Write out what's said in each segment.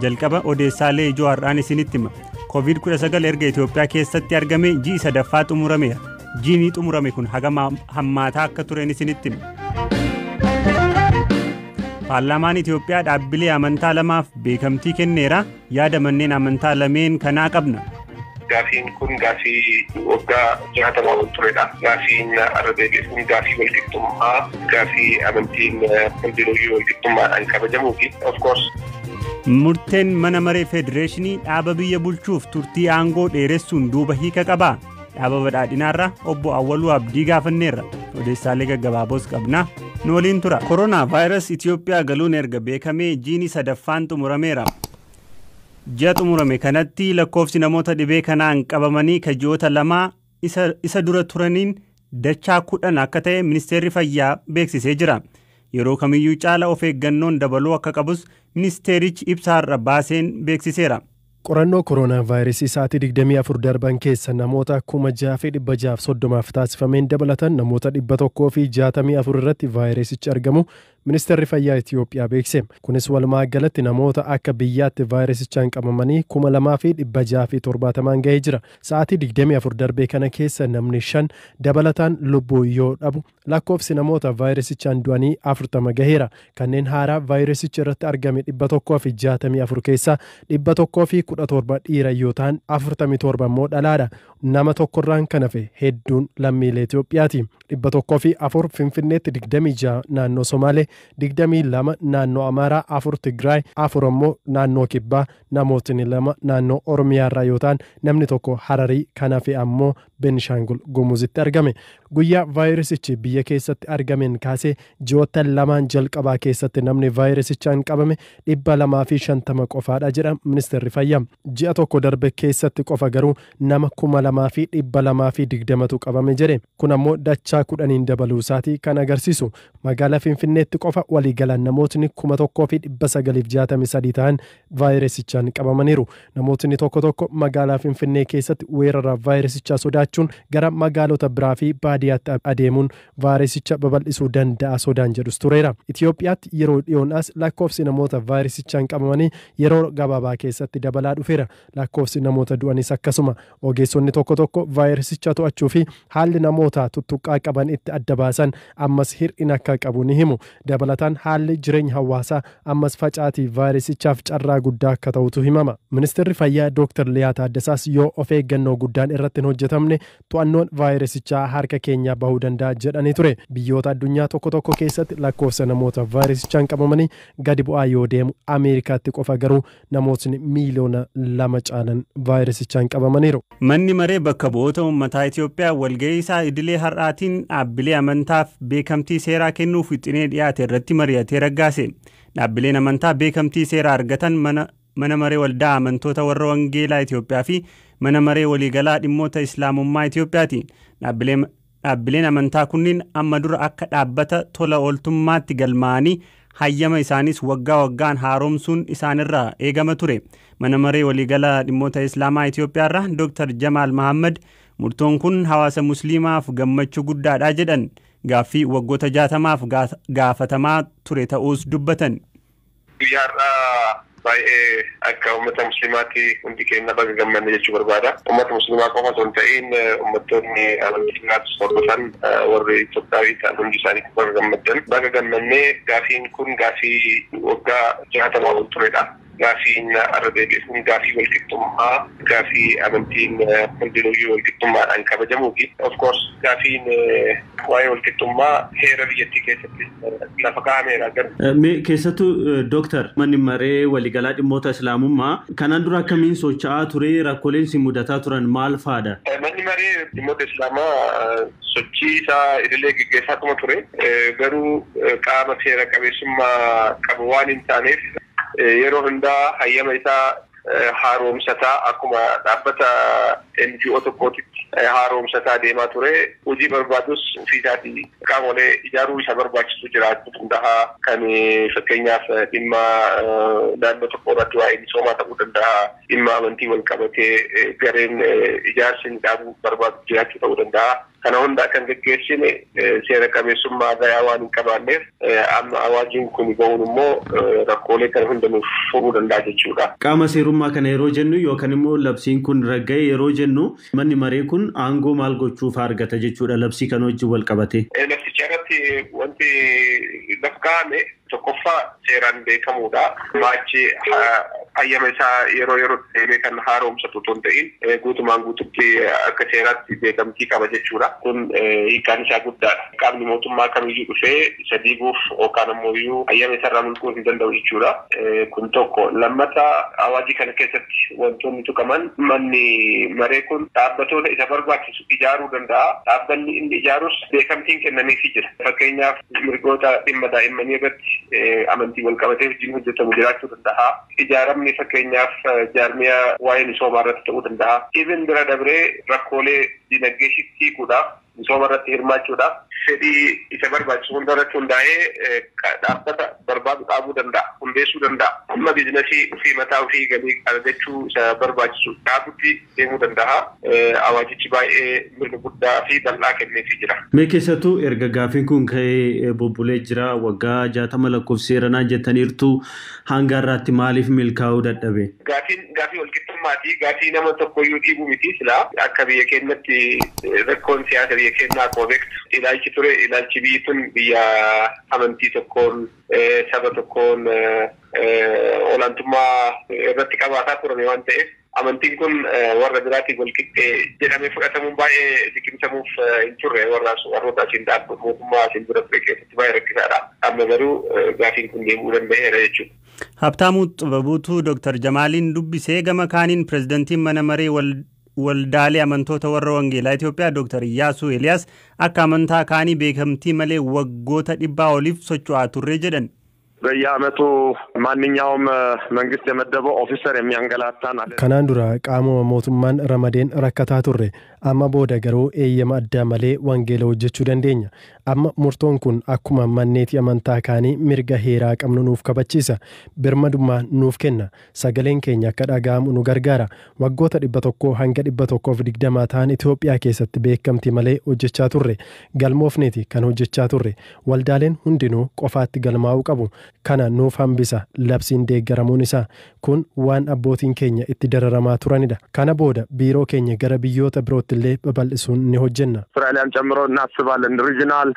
jalqaba odeessaalee ijoo har'aan isinitti hima. COVID-19 erga Itoophiyaa keessatti argame ji'i sadaffaa xumurameera. Ji'i xumurame kun hagam hammaataa akka tureen isinitti hima. Paarlaamaan Itoophiyaa dhaabbilee amantaa lamaaf beekamtii kenneera. Yaada manneen amantaa lameen kanaa qabna. Gaafiin kun gaafii waggaa 60 ol turedha. Gaafiin arrabeebiin gaafii walqixxummaa, gaafii amantiin hundinuu walqixxummaadhaan kabajamuu fi of course. Murteen mana maree federeeshinii dhaaba biyya bulchuuf turtii aangoo dheeressuun duuba hiika qabaa. Dhaaba badhaadhinaarra obbo Awwaluu Abdii gaafanneerra. Odeessaalee gaggabaaboos qabna. Nu waliin tura. Koronaa vaayirasii Itoophiyaa galuun erga beekamee ji'i sadaffaan xumurameera. Ji'a xumurame kanatti lakkoofsi namoota dhibee kanaan qabamanii ji'oota lamaa isa dura turaniin dachaa 10 akka ta'e ministeerri fayyaa beeksisee jira. Yeroo kamiyyuu caala of eeggannoon dabaluu akka qabus ministeerichi ibsaarra baaseen beeksiseera. Qorannoo koronaa vaayirasii sa'aatii 24 darban keessa namoota 6,630 taasifameen dabalatan namoota 164 irratti vaayirasichi argamu ministeerri fayyaa Itoophiyaa beekse. Kunis walumaa galatti namoota akka biyyaatti vaayirasichaan qabamanii 2,670 ga'ee jira. Sa'aatii 24 darbee kana keessa namni 5 dabalataan lubbuu yoo dhabu lakkoofsi namoota vaayirasichaan du'anii 40 gaheera. Kanneen haaraa vaayirasicha irratti argame 164 keessaa 117 dhiira yoo ta'an 47 immoo dhalaadha. Nama tokkorraan kan hafe hedduun lammiilee Itoophiyaati. 104 Finfinneetti, 26 naannoo Somaalee, 22 naannoo Amaaraa, 4 Tigraay, 4 immoo naannoo Kibbaa, namootni 2 naannoo Oromiyaarraa yoo ta'an namni tokko Hararii kan hafe ammoo Beenishaangul Gumuzitti argame. Guyyaa vaayirasichi biyya keessatti argameen kaasee ji'oota lamaan jalqabaa keessatti namni vaayirasichaan qabame 250 qofaadha jedha ministeerri fayyaa. Ji'a tokko darbe keessatti qofa garuu nama 2,220tu qabame jedhe. Kun ammoo dachaa 10 dabaluu isaatii kan agarsiisu. Magaalaa Finfinneetti qofa waliigalaan namootni 1,963 ta'an vaayirasichaan qabamaniiru. Namootni tokko magaalaa Finfinnee keessatti weerara vaayirasichaa sodaachuun gara magaalota biraa fi baadiyyaatti adeemuun vaayirasicha babal'isuu danda'a sodaan jedhus tureera. Itoophiyaatti yeroo dhiyoonaas lakkoofsi namoota vaayirasichaan qabamanii yeroo gabaabaa keessatti dabalaa dhufeera. Lakkoofsi namoota du'anis akkasuma. Ogeessonni tokko vaayirasicha to'achuu fi haalli namoota tuttuqqaa qaban itti adda baasan ammas hir'ina akka qabu ni himu. Dabalataan haalli jireenya hawaasaa ammas facaatii vaayirasichaaf carraa guddaa akka ta'utu himama. Ministeerri fayyaa Dr. Liyaa Taaddasaas yoo of eeggannoo guddaan irratti hin hojjetamne to'annoon vaayirasichaa harka keenyaa bahuu danda'a jedhanii ture. Biyyoota addunyaa tokko keessatti lakkoofsa namoota vaayirasichaan qabamanii gadi bu'aa yoo deemu Ameerikaatti qofa garuu namootni miiliyoona 2 caalan vaayirasichaan qabamaniiru. Manni maree bakka bu'oota uummataa Itoophiyaa walga'ii isaa idilee har'aatiin dhaabbilee amantaaf beekamtii seeraa kennuuf wixinee dhiyaate irratti mari'atee raggaase. Dhaabbileen amantaa beekamtii seeraa argatan mana maree waldaa amantoota warra wangeelaa Itoophiyaa fi mana maree waliigalaa dhimmoota islaamummaa Itoophiyaati. Dhaabbileen amantaa kunniin amma dura akka dhaabbata tola ooltummaatti galmaa'anii hayyama isaanis waggaan haaromsuun isaanirraa eegama ture. Mana maree waliigalaa dhimmoota islaamaa Itoophiyaarraa Dr. Jamaal Mahammad murtoon kun hawaasa musliimaaf gammachuu guddaadha jedhan. Gaaffii waggoota 60maaf gaafatamaa ture ta'uus dubbatan. Baay'ee akka uummata musliimaatti hundi keenya baga gammanne jechuu barbaada. Uummata musliimaa qofa osoo hin ta'in uummattoonni amantiinis hordofan warri Itoophiyaa ta'an hundi isaanii baga gammaddan. Baga gammannee gaafiin kun gaafii waggaa 60 ol turedha. Gaafiin arrabeebiin gaafii walqixxummaa, gaafii amantiin hundinuu walqixxummaadhaan kabajamuu fi of course gaafiin waa'ee walqixxummaa heera biyyattii keessatti lafa kaa'ameera. Keessattuu Dooktar manni maree waliigalaa dhimmoota islaamummaa kanaan dura akkamiin socho'aa ture, rakkooleen si mudataa turan maal fa'aadha? Manni maree dhimmoota islaamaa sochii isaa idilee gaggeessaa ture. Garuu qaama seera qabeessummaa qabu waan hin taaneef yeroo hundaa hayyama isaa haaromsataa akkuma dhaabbata NGO tokkootitti haaromsataa deemaa ture. Hojii barbaadus ofiisaatii qaamolee ijaaruu isa barbaachisu jiraachuu danda'a. Kan fakkeenyaaf dhimma naannoo tokko irratti waa'ee misoomaa ta'uu danda'a. Dhimma amantii wal qabatee gareen ijaarsi dhaabuu barbaadu jiraachuu ta'uu danda'a. kana hunda kan geggeessine seera qabeessummaa gayaa waan hin qabaanneef amma awaajiin kun ba'uun immoo rakkoolee kan hunda nuuf furuu danda'a jechuudha. Qaama seerummaa kana yeroo jennu yookaan immoo labsiin kun ragga'e yeroo jennu manni maree kun aangoo maal gochuuf argata jechuudha labsii kan wajjin wal qabate. Labsicha irratti wanti lakkaa'ame tokkoffaa seeraan beekamuudha. Maachi hayyama isaa yeroo deemee kan haaromsatu otoo hin ta'in guutumaan guututti akka seeraatti beekamtii qaba jechuudha. Kun hiikaan isaa guddaadha. Qaamni mootummaa kamiyyuu dhufee isa diiguuf yookaan ammoo hayyama isaa irraa mulquu hin danda'u jechuudha. Kun tokko. Lammata awaajii kana keessatti wantoonni tuqaman manni maree kun dhaabbatoota isa barbaachisu ijaaruu danda'a. Dhaabbanni inni ijaarus beekamtiin kennameefii jira. Fakkeenyaaf mirgoota dhimma daa'immanii irratti amantii wal qabatee hojiin hojjetamu jiraachuu danda'a. Ijaaramni fakkeenyaaf jaarmiyaa waa'ee misoomaa irratti ta'uu danda'a. Even bira dabree rakkoolee dinagdee hiikuudhaaf misooma irratti hirmaachuudhaaf fedhii isa barbaachisu hunda irratti hundaa'ee dhaabbata barbaadu dhaabuu danda'a, hundeessuu danda'a. Amma biizinasii ofii mataa ofii galii argachuu isa barbaachisu dhaabutti deemuu danda'a. Awaajichi baay'ee mirga guddaa fi bal'aa kenneefii jira. Mee keessattuu erga gaafiin kun ka'ee bubbulee jira waggaa 60 lakkoofseeranaa jettaniirtu hanga irraatti maaliif milkaa'uu dadhabe? Gaafii walqixxummaati. Gaafii nama tokkoyyuu dhiibuu miti silaa akka biyya keenyatti rakkoon siyaasa biyya keenyaa akkuma beektu ilaalchi ture. Ilaalchi biyyi tun biyya amantii tokkoon saba tokkoon olaantummaa irratti qabaataa turame waan ta'eef amantiin kun warra biraatiin walqixxee jedhamee fudhatamuun baay'ee liqimsamuuf hin turre warroota asiin dhaabbu mootummaa asiin bira ture keessatti baay'ee rakkisaadha. Amma garuu gaafiin kun deemuu danda'eera jechuudha. Habtaamuu Xibabuutu Dr. Jamaaliin dubbisee gama kaaniin pirezidantiin mana maree waldaalee amantoota warra wangeelaa Itoophiyaa Dr. Iyyaasuu Eliyaas akka amantaa kaanii beekamtii malee waggoota 100 oliif socho'aa turre jedhan. በየዓመቱ ማንኛውም መንግስት የመደበው ኦፊሰር የሚያንገላታን አለ ከናን ዱራ ቃሞ ሞቱማን ረመዴን ረከታ ቱሬ አማ ቦደ ገሩ ኤየማ አዳመሌ ወንጌላ ወጀቹ ደንዴኛ አማ ሙርቶን ኩን አኩማ ማኔት የመንታ ካኒ ሚርጋ ሄራ ቀምኑ ኑፍ ከበቺሳ ብርመዱማ ኑፍ ከና ሰገሌን ኬኛ ከዳጋም ኑ ገርጋራ ወጎተ ዲበቶኮ ሃንገ ዲበቶኮ ፍዲግደማ ታን ኢትዮጵያ ኬሰት ቤከምቲ መሌ ወጀቻ ቱሬ ገልሞፍኔቲ ከን ወጀቻ ቱሬ ወልዳሌን ሁንዲኑ ቆፋት ገልማው ቀቡ kana nuuf hambisa labsiin deeggaramuun isaa kun waan abbootiin keenya itti dararamaa turanidha. Kana booda biiroo keenya gara biyyoota birootti illee babal'isuun ni hojjenna. Israa'elaan ጨምሮ እናስባለን ሪጂናል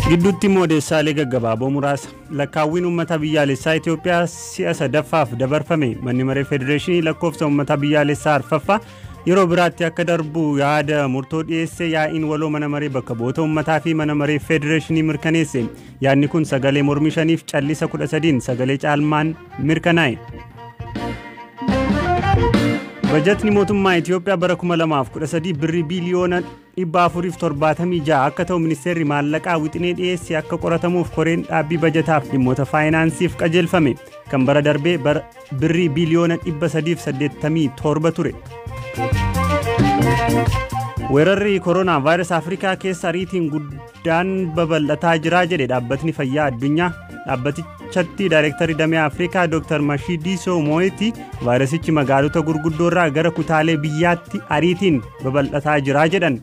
gidduutti moodeessaalee gaggabaaboo muraasa lakkaawwiin uummata biyyaalessaa Itoophiyaa si'a sadaffaaf dabarfame manni maree federeeshinii lakkoofsa uummata biyyaalessaa arfaffaa yeroo biraatti akka darbu yaada murtoo dhiyeesse yaa'iin waloo mana maree bakka bu'oota uummataa fi mana maree federeeshinii mirkaneesse yaadni kun sagalee mormii 5f callisa 13 sagalee caalmaan mirkanaa'e. Bajetni mootummaa Itoophiyaa bara 2013 birrii biliyoona 476 akka ta'u ministeerri maallaqaa wixinee dhiyeesse akka qoratamuuf koreen dhaabbii bajetaaf dhimmoota faayinaansiif qajeelfame kan bara darbee birrii biliyoona 387 ture. Weerarri koronaa vaayirasii Afrikaa keessa ariitiin guddaan babal'ataa jira jedhe dhaabbatni fayyaa addunyaa. Dhaabbatichatti daayirektarii damee Afrikaa Dr. Mashidiso Moeti vaayirasichi magaalota gurguddoo irraa gara kutaalee biyyaatti ariitiin babal'ataa jira jedhan.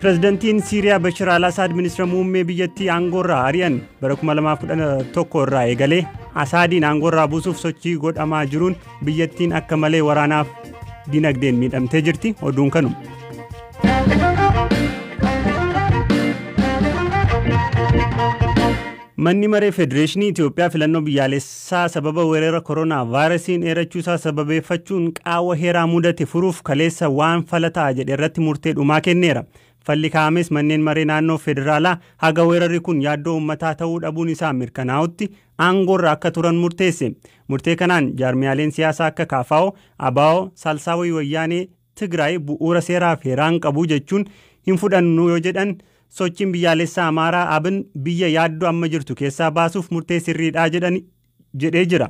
Pirezidantiin Siiriyaa Bashir al-Assad ministeera muummee biyyattii aangoorraa ari'an bara 2011 irraa eegalee Asaadiin aangoorraa buusuuf sochii godhamaa jiruun biyyattiin akka malee waraanaaf dinagdeen miidhamtee jirti. Oduun kanuma. Manni maree federeeshinii Itoophiyaa filannoo biyyaalessaa sababa weerara koronaa vaayirasiin dheerachuusaa sababeeffachuun qaawwa heeraa mudate furuuf kaleessa waan falataa jedhe irratti murtee dhumaa kenneera. Falli kaa'ames manneen maree naannoo federaalaa haga weerarri kun yaaddoo uummataa ta'uu dhabuun isaa mirkanaa'utti aangoorra akka turan murteesse. Murtee kanaan jaarmiyaaleen siyaasaa akka KFO, ABO, Salsaawii Wayyaanee Tigraay bu'uura seeraaf heeraan qabu jechuun hin fudhannu yoo jedhan sochiin biyyaalessaa Amaaraa abin biyya yaaddoo amma jirtu keessaa baasuuf murtee sirriidhaa jedhee jira.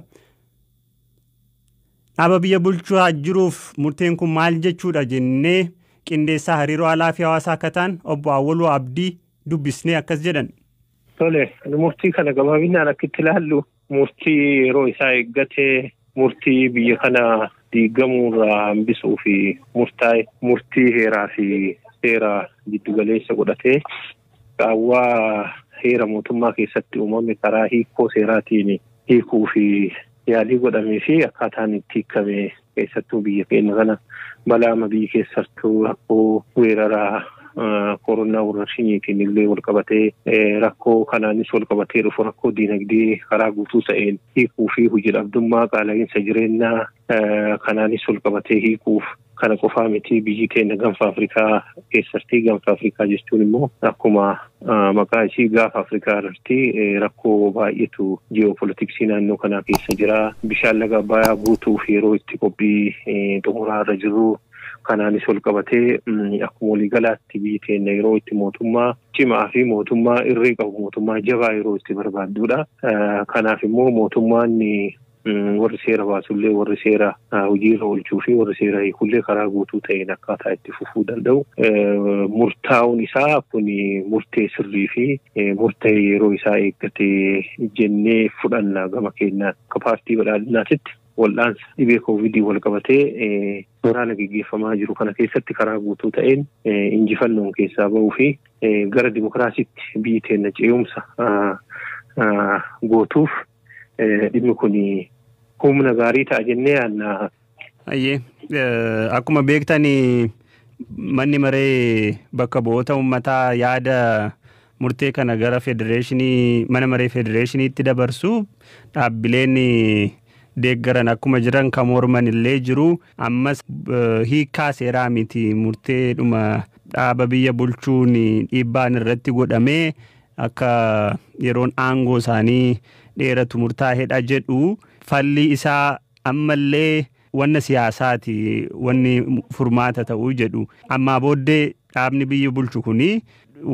Dhaaba biyya bulchaa jiruuf murteen kun maal jechuudha jennee qindeessaa hariiroo alaa fi hawaasaa akka ta'an obbo Awwaluu Abdii dubbisnee akkas jedhan. Tole, murtii kana gabaabinaan akka itti ilaallu murtii yeroo isaa eeggatee murtii biyya kana diigamuurraa hambisuu fi murtii heeraa fi seera giddugaleessa godhatee qaawwaa heera mootummaa keessatti uumame karaa hiikoo seeraatiin hiikuu fi yaalii godhamee fi akkaataan itti hiikame keessattuu biyya keenya kana balaama biyya keessattuu rakkoo weeraraa koronaa warrashiiniitiin illee wal qabatee rakkoo kanaanis wal qabatee dhufu rakkoo diinagdee karaa guutuu ta'een hiikuu fi hojii dhabdummaa qaala'insa jireenyaa kanaanis wal qabatee hiikuuf kana qofaa miti biyyi keenya gaanfa Afrikaa keessatti gaanfa Afrikaa jechuun immoo akkuma maqaa ishii gaafa Afrikaa irratti rakkoo baay'eetu ji'oopolitiksii naannoo kanaa keessa jira. Bishaan laga Abbayyaa guutuuf yeroo itti qophii xumuraa irra jirru kanaanis wal qabatee akkuma waliigalaatti biyyi keenya yeroo itti mootummaa cimaa fi mootummaa irree qabu mootummaa jabaa yeroo itti barbaadduudha. Kanaaf immoo mootummaan warri seera baasullee warri seera hojiirra oolchuu fi warri seera hiikullee karaa guutuu ta'een akkaataa itti fufuu danda'u. Murtaa'uun isaa kun murtee sirrii fi murtee yeroo isaa eeggatee jennee fudhanna gama keenyaan akka paartii badhaadhinaatitti wal'aansa dhibee koovidii wal qabatee waraana gaggeeffamaa jiru kana keessatti karaa guutuu ta'een injifannoon keessaa ba'uu fi gara dimokiraasiitti biyyi keenya ce'umsa gootuuf dhimmi kun humna gaarii ta'a jennee yaadna. Akkuma beektanii manni maree bakka bu'oota uummataa yaada murtee kana gara mana maree federeeshiniitti dabarsu dhaabbileen deeggaran akkuma jiran kan morman illee jiru. Ammas hiikaa seeraa miti murteedhuma dhaaba biyya bulchuun dhiibbaan irratti godhamee akka yeroon aangoo isaanii dheeratu murtaa'eedha jedhu. Falli isaa ammallee wanna siyaasaati wanni furmaata ta'uu jedhu. Ammaa booddee dhaabni biyya bulchu kuni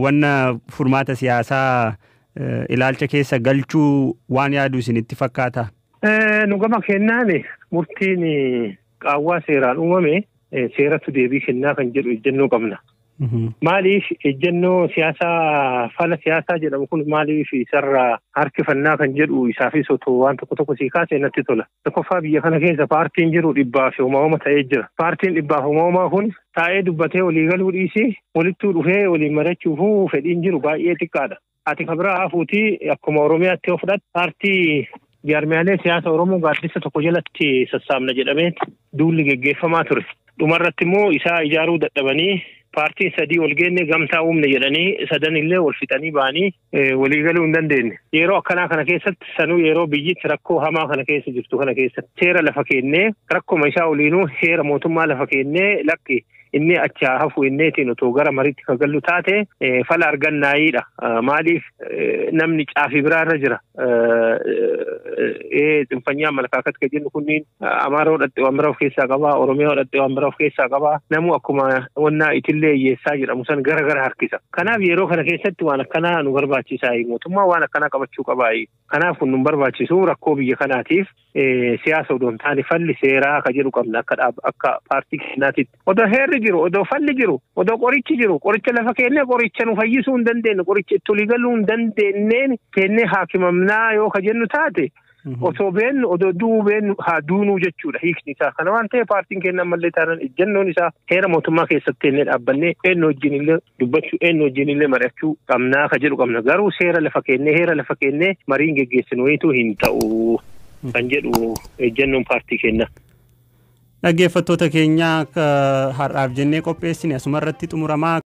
wanna furmaata siyaasaa ilaalcha keessa galchuu waan yaadu isinitti fakkaata? Nu gama kennaan murtiin qaawwaa seeraan uumame seeratu deebii kennaa kan jedhu ejjennoo qabna. Maaliif ejjennoo siyaasaa fala siyaasaa jedhamu kun maaliif isarraa harkifannaa kan jedhu isaafis otoo waan tokko sii kaasee natti tola. Tokkoffaa biyya kana keessa paartiin jiru dhibbaaf uumama ta'ee jira. Paartiin dhibbaaf uumamaa kun taa'ee dubbatee walii galuu dhiisii walittuu dhufee waliin mari'achuuf fedhiin jiru baay'ee xiqqaadha. Ati kabira hafuutii akkuma Oromiyaatti yoo fudhatte paartii jaarmiyaalee siyaasa Oromoo gaaddisa tokko jalatti sassaabna jedhamee duulli geggeeffamaa ture. Dhumarratti immoo isaa ijaaruu dadhabanii paartiin sadii ol geenne gamtaa uumne jedhanii sadan illee wal fixanii ba'anii walii galuu hin dandeenye. Yeroo akkanaa kana keessatti sanuu yeroo biyyitti rakkoo hamaa kana keessa jirtu kana keessatti seera lafa kennee rakkoma isaa oliinuu heera mootummaa lafa kennee lakki inni achaa hafu inneetiin otoo gara mariitti kagallu taate fala argannaayiidha. Maaliif namni caafii biraarra jira. Xinfanyaa malkaakat ka jennu kunniin Amaaroo dhadhee waan biraa of keessaa qabaa, Oromiyaa dhadhee waan biraa of keessaa qabaa. Namu akkuma wannaa itillee hiyyeessaa jedhamu san gara harkisa. Kanaaf yeroo kana keessatti waan akkanaa nu barbaachisaa mootummaa waan akkanaa qabachuu qabaa. Kanaaf kun nu barbaachisu rakkoo biyya kanaatiif siyaasa odoon taane falli seeraa ka jedhu qabna akka paartii keenyaatitti. Odoo heerri jiru, odoo falli jiru, odoo qorichi jiru, qoricha lafa kennee qoricha nu fayyisuu hin dandeenye, qoricha itti olii galuu hin dandeenyeen kennee haakimamnaa yoo ka jennu taate otoo beennu odoo duubeen haa duunuu jechuudha hiikni isaa. Kana waan ta'eef paartiin keenya ammallee taanaan ejjennoon isaa heera mootummaa keessatti illee dhaabbannee eenyu wajjin illee dubbachuu eenyu wajjin illee mari'achuu qabnaa ka jedhu qabna. Garuu seera lafa kennee heera lafa kennee mariin geggeessinu wayituu hin ta'u kan jedhu ejjennoon paartii keenya. Dhaggeeffattoota keenya har'aaf jennee qopheessine asumarratti xumuramaa.